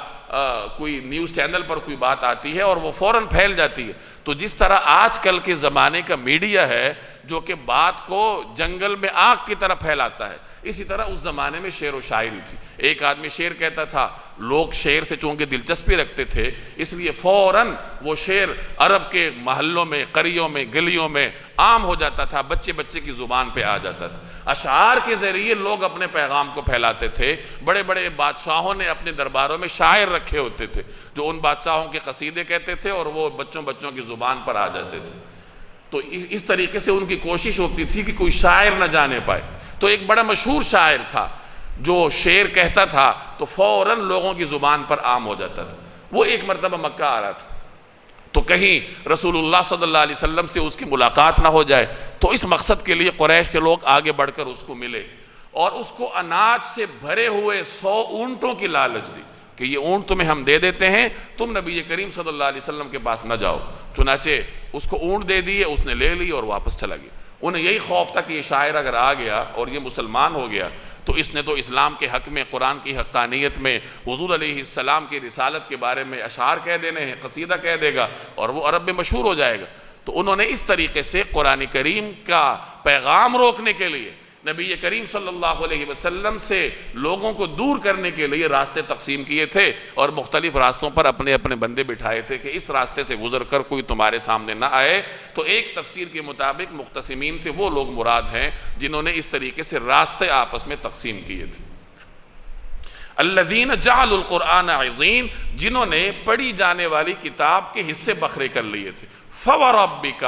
کوئی نیوز چینل پر کوئی بات آتی ہے اور وہ فوراً پھیل جاتی ہے۔ تو جس طرح آج کل کے زمانے کا میڈیا ہے جو کہ بات کو جنگل میں آگ کی طرح پھیلاتا ہے، اسی طرح اس زمانے میں شعر و شاعری تھی۔ ایک آدمی شعر کہتا تھا، لوگ شعر سے چونکہ دلچسپی رکھتے تھے، اس لیے فوراً وہ شعر عرب کے محلوں میں، قریوں میں، گلیوں میں عام ہو جاتا تھا، بچے بچے کی زبان پہ آ جاتا تھا۔ اشعار کے ذریعے لوگ اپنے پیغام کو پھیلاتے تھے۔ بڑے بڑے بادشاہوں نے اپنے درباروں میں شاعر رکھے ہوتے تھے جو ان بادشاہوں کے قصیدے کہتے تھے اور وہ بچوں کی زبان پر آ جاتے تھے۔ تو اس طریقے سے ان کی کوشش ہوتی تھی کہ کوئی شاعر نہ جانے پائے۔ تو ایک بڑا مشہور شاعر تھا جو شعر کہتا تھا تو فوراً لوگوں کی زبان پر عام ہو جاتا تھا۔ وہ ایک مرتبہ مکہ آ رہا تھا، تو کہیں رسول اللہ صلی اللہ علیہ وسلم سے اس کی ملاقات نہ ہو جائے، تو اس مقصد کے لیے قریش کے لوگ آگے بڑھ کر اس کو ملے اور اس کو اناج سے بھرے ہوئے 100 اونٹوں کی لالچ دی کہ یہ اونٹ تمہیں ہم دے دیتے ہیں، تم نبی کریم صلی اللہ علیہ وسلم کے پاس نہ جاؤ۔ چنانچہ اس کو اونٹ دے دیے، اس نے لے لی اور واپس چلا گیا۔ انہیں یہی خوف تھا کہ یہ شاعر اگر آ گیا اور یہ مسلمان ہو گیا تو اس نے تو اسلام کے حق میں، قرآن کی حقانیت میں، حضور علیہ السلام کی رسالت کے بارے میں اشعار کہہ دینے ہیں، قصیدہ کہہ دے گا اور وہ عرب میں مشہور ہو جائے گا۔ تو انہوں نے اس طریقے سے قرآن کریم کا پیغام روکنے کے لیے، نبی کریم صلی اللہ علیہ وسلم سے لوگوں کو دور کرنے کے لیے راستے تقسیم کیے تھے اور مختلف راستوں پر اپنے اپنے بندے بٹھائے تھے کہ اس راستے سے گزر کر کوئی تمہارے سامنے نہ آئے۔ تو ایک تفسیر کے مطابق مختصمین سے وہ لوگ مراد ہیں جنہوں نے اس طریقے سے راستے آپس میں تقسیم کیے تھے۔ الذین جعلوا القرآن عضین، جنہوں نے پڑھی جانے والی کتاب کے حصے بکھرے کر لیے تھے۔ فوربک،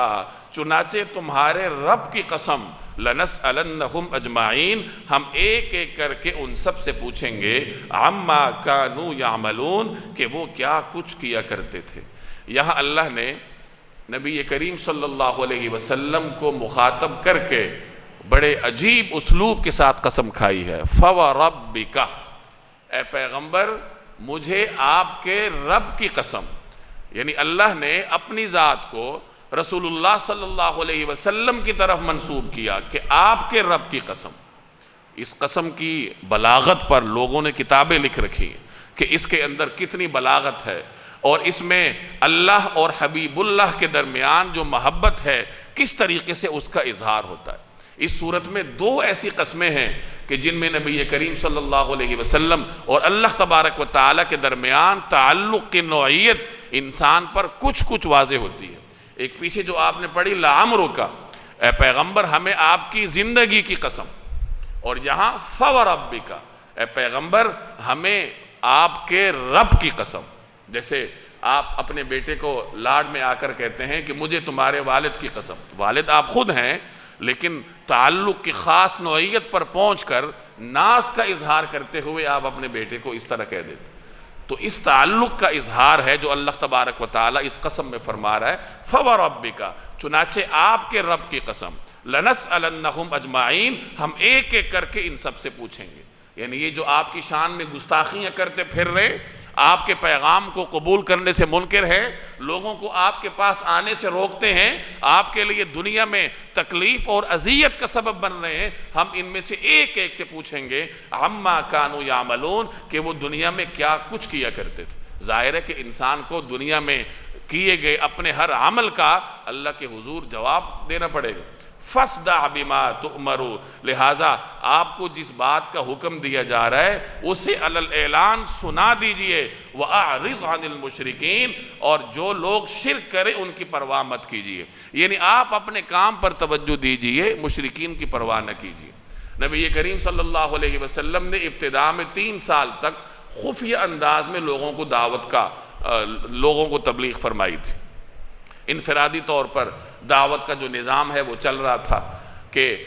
چنانچہ تمہارے رب کی قسم، لنسألنہم اجمعین، ہم ایک ایک کر کے ان سب سے پوچھیں گے، عما کانوا یعملون، کہ وہ کیا کچھ کیا کرتے تھے۔ یہاں اللہ نے نبی کریم صلی اللہ علیہ وسلم کو مخاطب کر کے بڑے عجیب اسلوب کے ساتھ قسم کھائی ہے۔ فوربک، اے پیغمبر مجھے آپ کے رب کی قسم، یعنی اللہ نے اپنی ذات کو رسول اللہ صلی اللہ علیہ وسلم کی طرف منسوب کیا کہ آپ کے رب کی قسم۔ اس قسم کی بلاغت پر لوگوں نے کتابیں لکھ رکھی ہیں کہ اس کے اندر کتنی بلاغت ہے، اور اس میں اللہ اور حبیب اللہ کے درمیان جو محبت ہے کس طریقے سے اس کا اظہار ہوتا ہے۔ اس صورت میں 2 ایسی قسمیں ہیں کہ جن میں نبی کریم صلی اللہ علیہ وسلم اور اللہ تبارک و تعالیٰ کے درمیان تعلق کی نوعیت انسان پر کچھ واضح ہوتی ہے۔ ایک پیچھے جو آپ نے پڑھی لعمرک، اے پیغمبر ہمیں آپ کی زندگی کی قسم، اور یہاں فوربک، اے پیغمبر ہمیں آپ کے رب کی قسم۔ جیسے آپ اپنے بیٹے کو لاڈ میں آ کر کہتے ہیں کہ مجھے تمہارے والد کی قسم، والد آپ خود ہیں لیکن تعلق کی خاص نوعیت پر پہنچ کر ناز کا اظہار کرتے ہوئے آپ اپنے بیٹے کو اس طرح کہہ دیتے. تو اس تعلق کا اظہار ہے جو اللہ تبارک و تعالیٰ اس قسم میں فرما رہا ہے فَوَرَبِّكَ، چنانچہ آپ کے رب کی قسم، لَنَسْأَلَنَّهُمْ أَجْمَعِينَ، ہم ایک ایک کر کے ان سب سے پوچھیں گے. یعنی یہ جو آپ کی شان میں گستاخیاں کرتے پھر رہے، آپ کے پیغام کو قبول کرنے سے منکر ہے، لوگوں کو آپ کے پاس آنے سے روکتے ہیں، آپ کے لیے دنیا میں تکلیف اور اذیت کا سبب بن رہے ہیں، ہم ان میں سے ایک ایک سے پوچھیں گے عما کانوا یعملون، کہ وہ دنیا میں کیا کچھ کیا کرتے تھے. ظاہر ہے کہ انسان کو دنیا میں کیے گئے اپنے ہر عمل کا اللہ کے حضور جواب دینا پڑے گا. فَاصْدَعْ بِمَا تُؤْمَرُ، لہٰذا آپ کو جس بات کا حکم دیا جا رہا ہے اسے علی الاعلان سنا دیجئے. وَأَعْرِضْ عَنِ الْمُشْرِكِينَ، اور جو لوگ شرک کریں ان کی پرواہ مت کیجئے. یعنی آپ اپنے کام پر توجہ دیجئے، مشرکین کی پرواہ نہ کیجئے. نبی کریم صلی اللہ علیہ وسلم نے ابتداء میں 3 سال تک خفیہ انداز میں لوگوں کو تبلیغ فرمائی تھی. انفرادی طور پر دعوت کا جو نظام ہے وہ چل رہا تھا کہ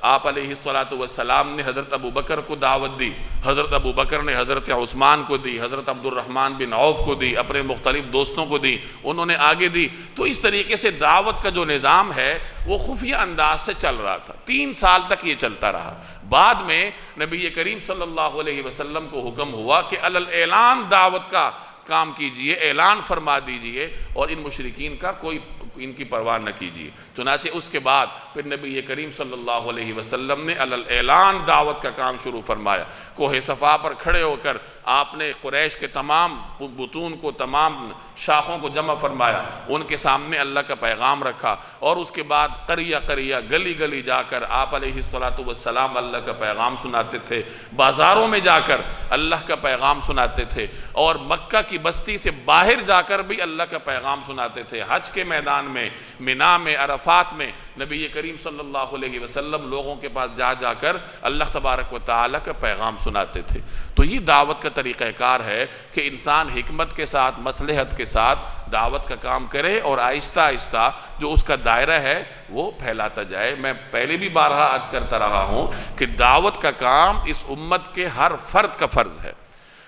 آپ علیہ السلام نے حضرت ابوبکر کو دعوت دی، حضرت ابوبکر نے حضرت عثمان کو دی، حضرت عبد الرحمن بن عوف کو دی، اپنے مختلف دوستوں کو دی، انہوں نے آگے دی. تو اس طریقے سے دعوت کا جو نظام ہے وہ خفیہ انداز سے چل رہا تھا. 3 سال تک یہ چلتا رہا. بعد میں نبی کریم صلی اللہ علیہ وسلم کو حکم ہوا کہ علی الاعلان دعوت کا کام کیجئے، اعلان فرما دیجئے، اور ان مشرکین کا کوئی ان کی پرواہ نہ کیجئے. چنانچہ اس کے بعد پھر نبی کریم صلی اللہ علیہ وسلم نے علی الاعلان دعوت کا کام شروع فرمایا. کوہ صفا پر کھڑے ہو کر آپ نے قریش کے تمام بطون کو، تمام شاخوں کو جمع فرمایا، ان کے سامنے اللہ کا پیغام رکھا، اور اس کے بعد قریہ قریہ، گلی گلی جا کر آپ علیہ السلام اللہ کا پیغام سناتے تھے، بازاروں میں جا کر اللہ کا پیغام سناتے تھے، اور مکہ کی بستی سے باہر جا کر بھی اللہ کا پیغام سناتے تھے. حج کے میدان میں، مینا میں، عرفات میں نبی کریم صلی اللہ علیہ وسلم لوگوں کے پاس جا جا کر اللہ تبارک و تعالیٰ کا پیغام سناتے تھے. تو یہ دعوت کا طریقہ کار ہے کہ انسان حکمت کے ساتھ، مصلحت کے ساتھ دعوت کا کام کرے، اور آہستہ آہستہ جو اس کا دائرہ ہے وہ پھیلاتا جائے. میں پہلے بھی بارہا عرض کرتا رہا ہوں کہ دعوت کا کام اس امت کے ہر فرد کا فرض ہے.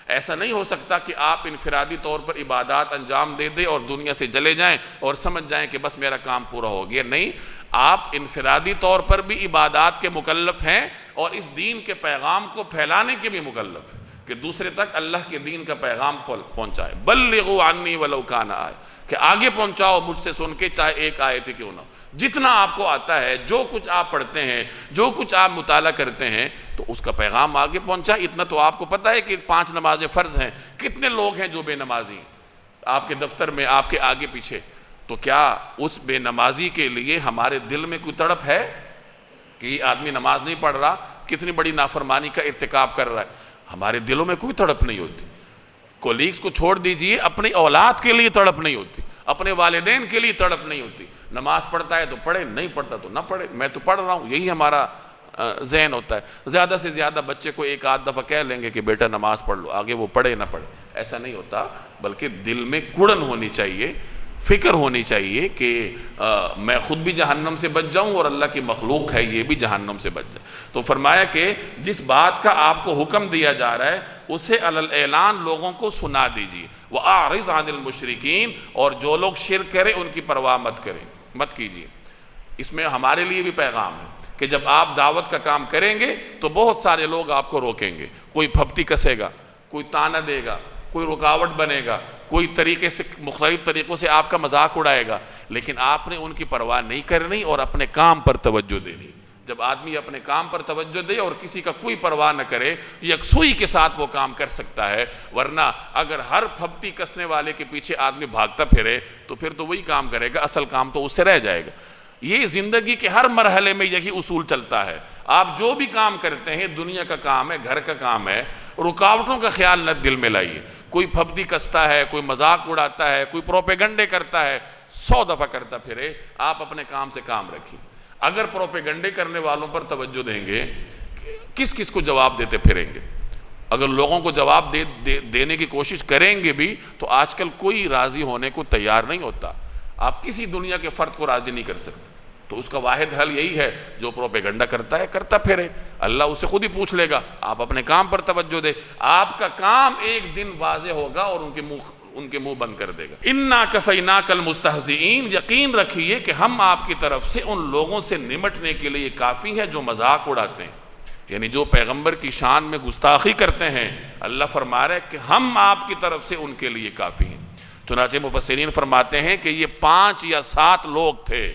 ایسا نہیں ہو سکتا کہ آپ انفرادی طور پر عبادات انجام دے دیں اور دنیا سے چلے جائیں اور سمجھ جائیں کہ بس میرا کام پورا ہو گیا. نہیں، آپ انفرادی طور پر بھی عبادات کے مکلف ہیں، اور اس دین کے پیغام کو پھیلانے کے بھی مکلف ہیں کہ دوسرے تک اللہ کے دین کا پیغام پہنچائے. بلغوا عنی ولو کان آیہ، کہ آگے پہنچاؤ مجھ سے سن کے، چاہے ایک آیت کیوں نہ ہو. جتنا آپ کو آتا ہے، جو کچھ آپ پڑھتے ہیں، جو کچھ آپ مطالعہ کرتے ہیں، تو اس کا پیغام آگے پہنچائے. اتنا تو آپ کو پتہ ہے کہ 5 نمازیں فرض ہیں. کتنے لوگ ہیں جو بے نمازی ہیں آپ کے دفتر میں، آپ کے آگے پیچھے؟ تو کیا اس بے نمازی کے لیے ہمارے دل میں کوئی تڑپ ہے کہ یہ آدمی نماز نہیں پڑھ رہا، کتنی بڑی نافرمانی کا ارتکاب کر رہا ہے؟ ہمارے دلوں میں کوئی تڑپ نہیں ہوتی. کولیگز کو چھوڑ دیجئے، اپنی اولاد کے لیے تڑپ نہیں ہوتی، اپنے والدین کے لیے تڑپ نہیں ہوتی. نماز پڑھتا ہے تو پڑھے، نہیں پڑھتا تو نہ پڑھے، میں تو پڑھ رہا ہوں، یہی ہمارا ذہن ہوتا ہے. زیادہ سے زیادہ بچے کو 1 آدھ دفعہ کہہ لیں گے کہ بیٹا نماز پڑھ لو، آگے وہ پڑھے نہ پڑھے. ایسا نہیں ہوتا، بلکہ دل میں گڑن ہونی چاہیے، فکر ہونی چاہیے کہ میں خود بھی جہنم سے بچ جاؤں اور اللہ کی مخلوق ہے یہ بھی جہنم سے بچ جائے. تو فرمایا کہ جس بات کا آپ کو حکم دیا جا رہا ہے اسے علی الاعلان لوگوں کو سنا دیجیے. وَأَعْرِضْ عَنِ الْمُشْرِكِينَ، اور جو لوگ شرک کریں ان کی پرواہ مت کیجیے. اس میں ہمارے لیے بھی پیغام ہے کہ جب آپ دعوت کا کام کریں گے تو بہت سارے لوگ آپ کو روکیں گے. کوئی پھپتی کسے گا، کوئی تانا دے گا، کوئی رکاوٹ بنے گا، کوئی طریقے سے مختلف طریقوں سے آپ کا مذاق اڑائے گا، لیکن آپ نے ان کی پرواہ نہیں کرنی اور اپنے کام پر توجہ دینی. جب آدمی اپنے کام پر توجہ دے اور کسی کا کوئی پرواہ نہ کرے، یکسوئی کے ساتھ وہ کام کر سکتا ہے. ورنہ اگر ہر پھپتی کسنے والے کے پیچھے آدمی بھاگتا پھرے تو پھر تو وہی کام کرے گا، اصل کام تو اس سے رہ جائے گا. یہ زندگی کے ہر مرحلے میں یہی اصول چلتا ہے. آپ جو بھی کام کرتے ہیں، دنیا کا کام ہے، گھر کا کام ہے، رکاوٹوں کا خیال نہ دل میں لائیے. کوئی پھپتی کستا ہے، کوئی مذاق اڑاتا ہے، کوئی پروپیگنڈے کرتا ہے، 100 دفعہ کرتا پھرے، آپ اپنے کام سے کام رکھیے. اگر پروپیگنڈے کرنے والوں پر توجہ دیں گے، کس کو جواب دیتے پھریں گے؟ اگر لوگوں کو جواب دینے کی کوشش کریں گے بھی تو آج کل کوئی راضی ہونے کو تیار نہیں ہوتا. آپ کسی دنیا کے فرد کو راضی نہیں کر سکتے. تو اس کا واحد حل یہی ہے، جو پروپیگنڈا کرتا ہے کرتا پھرے، اللہ اسے خود ہی پوچھ لے گا، آپ اپنے کام پر توجہ دے، آپ کا کام ایک دن واضح ہوگا اور ان کے منہ بند کر دے گا۔ اِنَّا كَفَيْنَاكَ الْمُسْتَهْزِئِينَ، یقین رکھیے کہ ہم آپ کی طرف سے ان لوگوں سے نمٹنے کے لیے کافی ہے جو مذاق اڑاتے ہیں، یعنی جو پیغمبر کی شان میں گستاخی کرتے ہیں، اللہ فرما رہا ہے کہ ہم آپ کی طرف سے ان کے لیے کافی ہیں۔ چنانچہ مفسرین فرماتے ہیں کہ یہ 5 یا 7 لوگ تھے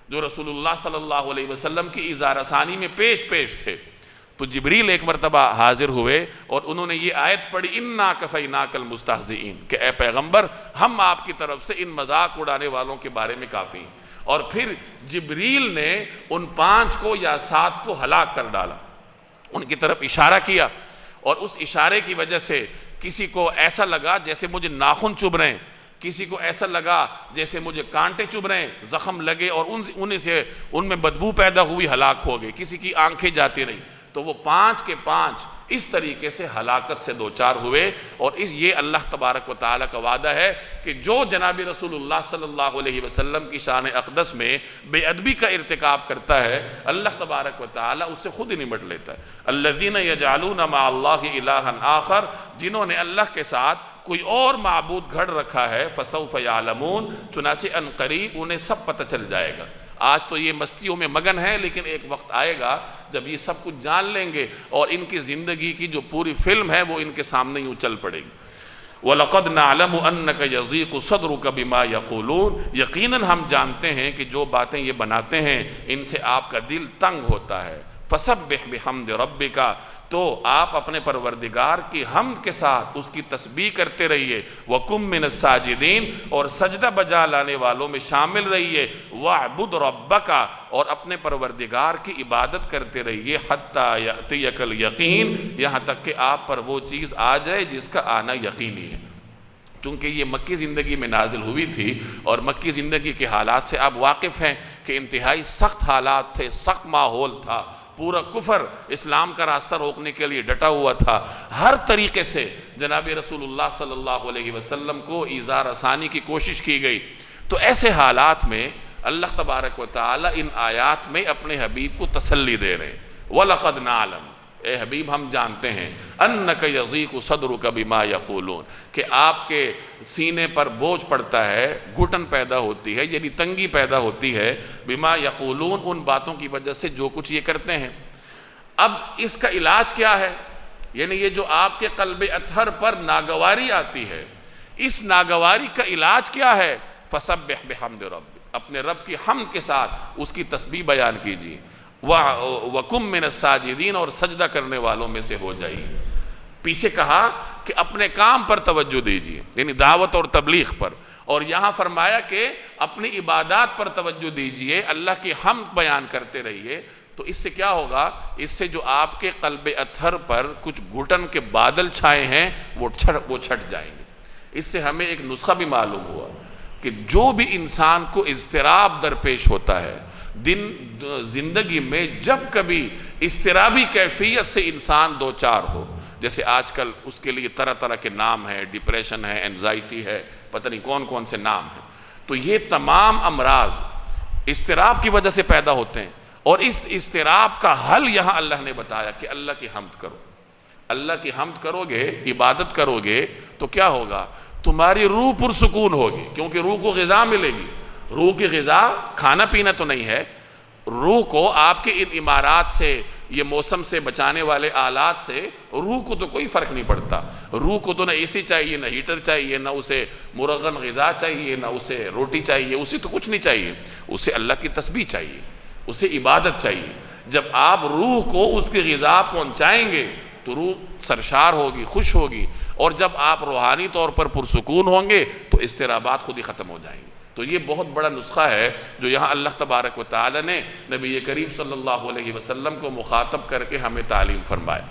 جو رسول اللہ صلی اللہ علیہ وسلم کی اظہار ثانی میں پیش تھے، تو جبریل ایک مرتبہ حاضر ہوئے اور انہوں نے یہ آیت پڑھی اِنَّا كَفَيْنَاكَ الْمُسْتَهْزِئِينَ کہ اے پیغمبر ہم آپ کی طرف سے ان مذاق اڑانے والوں کے بارے میں کافی ہیں، اور پھر جبریل نے ان 5 کو یا 7 کو ہلاک کر ڈالا، ان کی طرف اشارہ کیا، اور اس اشارے کی وجہ سے کسی کو ایسا لگا جیسے مجھے ناخن چبھ رہے ہیں، کسی کو ایسا لگا جیسے مجھے کانٹے چبھ رہے ہیں، زخم لگے اور ان میں بدبو پیدا ہوئی، ہلاک ہو گئے، کسی کی آنکھیں جاتی رہیں، تو وہ 5 کے 5 اس طریقے سے ہلاکت سے دوچار ہوئے۔ اور یہ اللہ تبارک و تعالیٰ کا وعدہ ہے کہ جو جناب رسول اللہ صلی اللہ علیہ وسلم کی شان اقدس میں بے ادبی کا ارتکاب کرتا ہے، اللہ تبارک و تعالیٰ اس سے خود ہی نمٹ لیتا ہے۔ الذین یجعلون مع اللہ الہا آخر، جنہوں نے اللہ کے ساتھ کوئی اور معبود گھڑ رکھا ہے، فسوف یعلمون، چنانچہ ان قریب انہیں سب پتہ چل جائے گا۔ آج تو یہ مستیوں میں مگن ہے، لیکن ایک وقت آئے گا جب یہ سب کچھ جان لیں گے اور ان کی زندگی کی جو پوری فلم ہے وہ ان کے سامنے یوں چل پڑے گی۔ وَلَقَدْ نَعْلَمُ أَنَّكَ يَضِيقُ صَدْرُكَ بِمَا يَقُولُونَ، یقیناً ہم جانتے ہیں کہ جو باتیں یہ بناتے ہیں ان سے آپ کا دل تنگ ہوتا ہے۔ فَسَبِّحْ بِحَمْدِ رَبِّكَ، تو آپ اپنے پروردگار کی حمد کے ساتھ اس کی تسبیح کرتے رہیے، وَقُم مِّنَ السَّاجِدِينَ، اور سجدہ بجا لانے والوں میں شامل رہیے، وَاعْبُدْ رَبَّكَ، اور اپنے پروردگار کی عبادت کرتے رہیے، حَتَّى يَأْتِيَكَ الْيَقِينَ، یہاں تک کہ آپ پر وہ چیز آ جائے جس کا آنا یقینی ہے۔ چونکہ یہ مکی زندگی میں نازل ہوئی تھی اور مکی زندگی کے حالات سے آپ واقف ہیں کہ انتہائی سخت حالات تھے، سخت ماحول تھا، پورا کفر اسلام کا راستہ روکنے کے لیے ڈٹا ہوا تھا، ہر طریقے سے جناب رسول اللہ صلی اللہ علیہ وسلم کو ایذا رسانی کی کوشش کی گئی۔ تو ایسے حالات میں اللہ تبارک و تعالی ان آیات میں اپنے حبیب کو تسلی دے رہے ہیں۔ وَلَقَدْ نَعْلَمُ، اے حبیب ہم جانتے ہیں، اَنَّكَ يَضِيقُ صَدْرُكَ بِمَا يَقُولُونَ، کہ آپ کے سینے پر بوجھ پڑتا ہے، گھٹن پیدا ہوتی ہے، یعنی تنگی پیدا ہوتی ہے، بِمَا يَقُولُونَ، ان باتوں کی وجہ سے جو کچھ یہ کرتے ہیں۔ اب اس کا علاج کیا ہے؟ یعنی یہ جو آپ کے قلب اطہر پر ناگواری آتی ہے، اس ناگواری کا علاج کیا ہے؟ فَسَبِّحْ بِحَمْدِ رَبِّ، اپنے رب کی حمد کے ساتھ اس کی تسبیح بیان کیجیے، وَقُم مِّنَ السَّاجِدِينَ، اور سجدہ کرنے والوں میں سے ہو جائیے۔ پیچھے کہا کہ اپنے کام پر توجہ دیجیے، یعنی دعوت اور تبلیغ پر، اور یہاں فرمایا کہ اپنی عبادات پر توجہ دیجیے، اللہ کی حمد بیان کرتے رہیے۔ تو اس سے کیا ہوگا؟ اس سے جو آپ کے قلب اطہر پر کچھ گھٹن کے بادل چھائے ہیں وہ چھٹ جائیں گے۔ اس سے ہمیں ایک نسخہ بھی معلوم ہوا کہ جو بھی انسان کو اضطراب درپیش ہوتا ہے زندگی میں، جب کبھی اضطرابی کیفیت سے انسان دوچار ہو، جیسے آج کل اس کے لیے طرح طرح کے نام ہیں، ڈپریشن ہے، انزائٹی ہے، پتہ نہیں کون کون سے نام ہیں، تو یہ تمام امراض اضطراب کی وجہ سے پیدا ہوتے ہیں، اور اس اضطراب کا حل یہاں اللہ نے بتایا کہ اللہ کی حمد کرو۔ اللہ کی حمد کرو گے، عبادت کرو گے تو کیا ہوگا؟ تمہاری روح پرسکون ہوگی، کیونکہ روح کو غذا ملے گی۔ روح کی غذا کھانا پینا تو نہیں ہے، روح کو آپ کے ان عمارات سے، یہ موسم سے بچانے والے آلات سے روح کو تو کوئی فرق نہیں پڑتا۔ روح کو تو نہ اے سی چاہیے، نہ ہیٹر چاہیے، نہ اسے مرغن غذا چاہیے، نہ اسے روٹی چاہیے، اسے تو کچھ نہیں چاہیے، اسے اللہ کی تسبیح چاہیے، اسے عبادت چاہیے۔ جب آپ روح کو اس کی غذا پہنچائیں گے تو روح سرشار ہوگی، خوش ہوگی، اور جب آپ روحانی طور پر پرسکون ہوں گے تو اضطرابات خود ہی ختم ہو جائیں گے۔ تو یہ بہت بڑا نسخہ ہے جو یہاں اللہ تبارک و تعالی نے نبی کریم صلی اللہ علیہ وسلم کو مخاطب کر کے ہمیں تعلیم فرمایا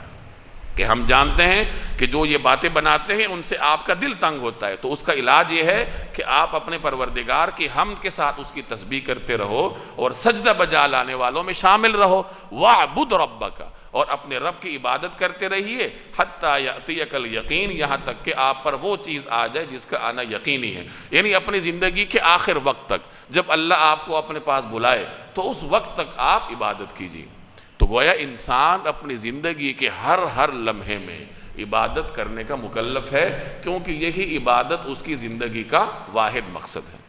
کہ ہم جانتے ہیں کہ جو یہ باتیں بناتے ہیں ان سے آپ کا دل تنگ ہوتا ہے، تو اس کا علاج یہ ہے کہ آپ اپنے پروردگار کی حمد کے ساتھ اس کی تسبیح کرتے رہو اور سجدہ بجا لانے والوں میں شامل رہو، وَاعْبُدْ رَبَّكَ، اور اپنے رب کی عبادت کرتے رہیے، حَتَّى يَأْتِيَكَ الْيَقِينَ، یہاں تک کہ آپ پر وہ چیز آ جائے جس کا آنا یقینی ہے۔ یعنی اپنی زندگی کے آخر وقت تک جب اللہ آپ کو اپنے پاس بلائے تو اس وقت تک آپ عبادت کیجیے۔ تو گویا انسان اپنی زندگی کے ہر لمحے میں عبادت کرنے کا مکلف ہے، کیونکہ یہی عبادت اس کی زندگی کا واحد مقصد ہے۔